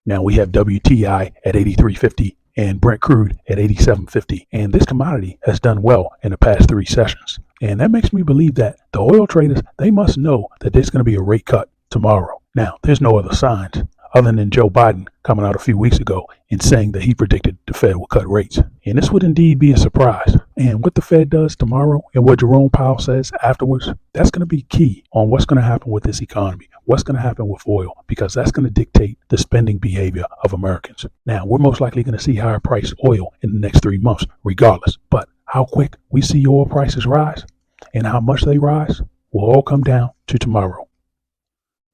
Now we have WTI at 83.50 and Brent crude at 87.50. And this commodity has done well in the past 3 sessions. And that makes me believe that the oil traders, they must know that there's going to be a rate cut tomorrow. Now, there's no other signs other than Joe Biden coming out a few weeks ago and saying that he predicted the Fed will cut rates. And this would indeed be a surprise. And what the Fed does tomorrow and what Jerome Powell says afterwards, that's going to be key on what's going to happen with this economy, what's going to happen with oil, because that's going to dictate the spending behavior of Americans. Now, we're most likely going to see higher priced oil in the next 3 months, regardless. But how quick we see oil prices rise and how much they rise will all come down to tomorrow.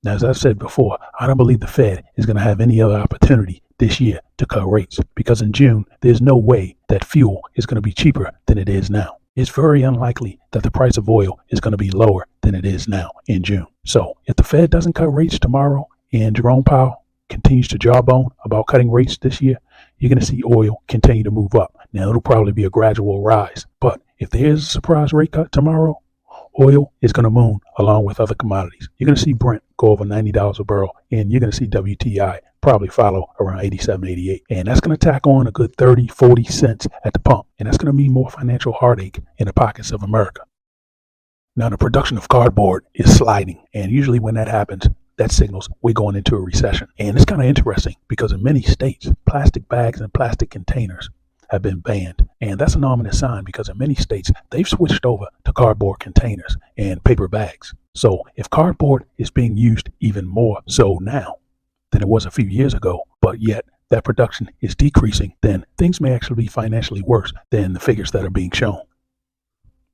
Now, as I've said before, I don't believe the Fed is going to have any other opportunity this year to cut rates, because in June, there's no way that fuel is going to be cheaper than it is now. It's very unlikely that the price of oil is going to be lower than it is now in June. So if the Fed doesn't cut rates tomorrow and Jerome Powell continues to jawbone about cutting rates this year, you're going to see oil continue to move up. Now, it'll probably be a gradual rise, but if there is a surprise rate cut tomorrow, oil is going to moon along with other commodities. You're going to see Brent go over $90 a barrel, and you're going to see WTI probably follow around 87, 88. And that's going to tack on a good 30, 40 cents at the pump. And that's going to mean more financial heartache in the pockets of America. Now, the production of cardboard is sliding. And usually when that happens, that signals we're going into a recession. And it's kind of interesting because in many states, plastic bags and plastic containers have been banned. And that's an ominous sign because in many states, they've switched over to cardboard containers and paper bags. So if cardboard is being used even more so now than it was a few years ago, but yet that production is decreasing, then things may actually be financially worse than the figures that are being shown.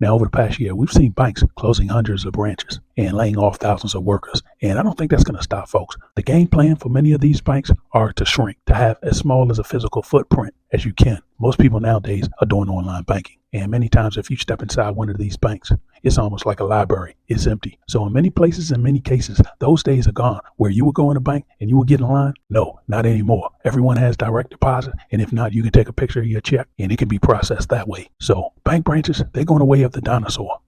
Now, over the past year, we've seen banks closing hundreds of branches and laying off thousands of workers. And I don't think that's going to stop, folks. The game plan for many of these banks are to shrink, to have as small as a physical footprint as you can. Most people nowadays are doing online banking. And many times if you step inside one of these banks, it's almost like a library. It's empty. So in many places, in many cases, those days are gone where you would go in a bank and you would get in line. No, not anymore. Everyone has direct deposit. And if not, you can take a picture of your check and it can be processed that way. So bank branches, they're going the way of the dinosaur.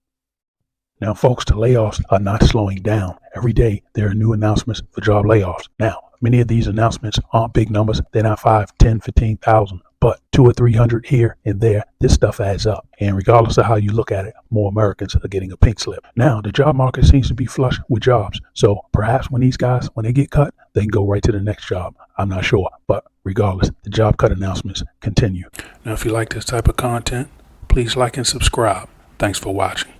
Now, folks, the layoffs are not slowing down. Every day there are new announcements for job layoffs. Now, many of these announcements aren't big numbers. They're not 5, 10, 15,000. But 200 or 300 here and there, this stuff adds up. And regardless of how you look at it, more Americans are getting a pink slip. Now, the job market seems to be flush with jobs. So perhaps when these guys, when they get cut, they can go right to the next job. I'm not sure. But regardless, the job cut announcements continue. Now, if you like this type of content, please like and subscribe. Thanks for watching.